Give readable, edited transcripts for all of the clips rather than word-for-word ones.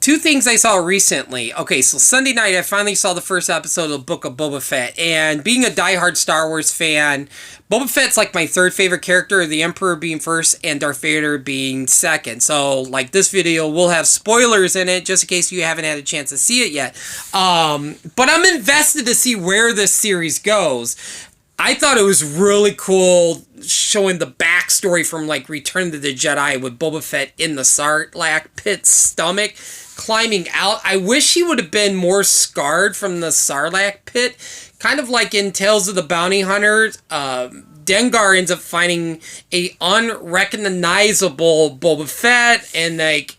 two things I saw recently. Okay, so Sunday night I finally saw the first episode of the Book of Boba Fett, and being a diehard Star Wars fan, Boba Fett's like my third favorite character, the Emperor being first and Darth Vader being second. So, like, this video will have spoilers in it, just in case you haven't had a chance to see it yet. But I'm invested to see where this series goes. I thought it was really cool showing the backstory from, like, Return to the Jedi with Boba Fett in the Sarlacc pit's stomach, climbing out. I wish he would have been more scarred from the Sarlacc pit. Kind of like in Tales of the Bounty Hunter, Dengar ends up finding a unrecognizable Boba Fett and, like,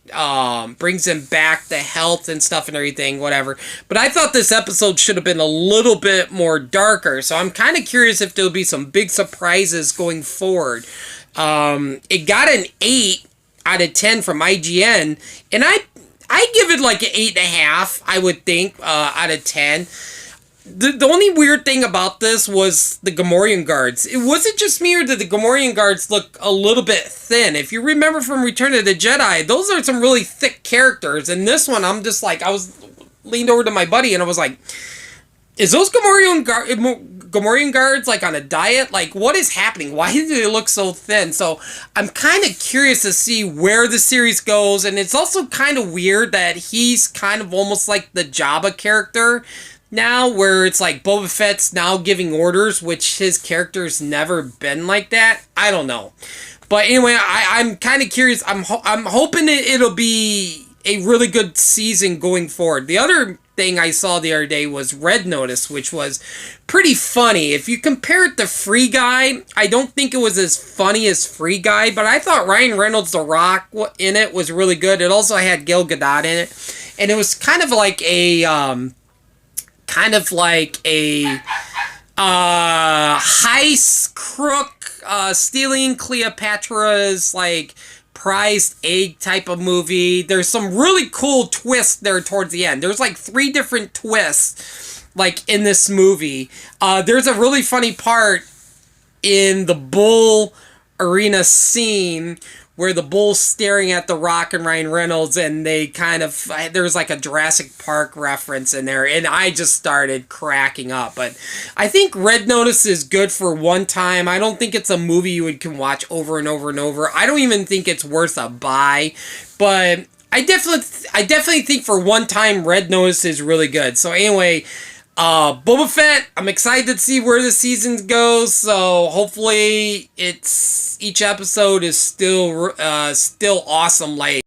brings him back to health and stuff and everything, whatever. But I thought this episode should have been a little bit more darker, so I'm kind of curious if there'll be some big surprises going forward. It got an 8 out of 10 from IGN, and I give it like an 8.5, I would think, out of 10. The only weird thing about this was the Gamorrean guards. It wasn't just me, or did the Gamorrean guards look a little bit thin? If you remember from Return of the Jedi, those are some really thick characters. And this one, I'm just like, I was leaned over to my buddy and I was like, is those Gamorrean guards like on a diet? Like, what is happening? Why do they look so thin? So I'm kind of curious to see where the series goes. And it's also kind of weird that he's kind of almost like the Jabba character now, where it's like Boba Fett's now giving orders, which his character's never been like that. I don't know. But anyway, I'm kind of curious. I'm hoping it'll be a really good season going forward. The other thing I saw the other day was Red Notice, which was pretty funny. If you compare it to Free Guy, I don't think it was as funny as Free Guy, but I thought Ryan Reynolds' The Rock in it was really good. It also had Gal Gadot in it, and it was kind of like a heist crook stealing Cleopatra's like prized egg type of movie. There's some really cool twists there towards the end. There's like 3 different twists like in this movie. There's a really funny part in the bull arena scene where the bull's staring at The Rock and Ryan Reynolds, and they kind of, there's like a Jurassic Park reference in there, and I just started cracking up. But I think Red Notice is good for one time. I don't think it's a movie you can watch over and over and over. I don't even think it's worth a buy, but I definitely think for one time Red Notice is really good. So anyway, Boba Fett, I'm excited to see where the season goes, so hopefully each episode is still awesome like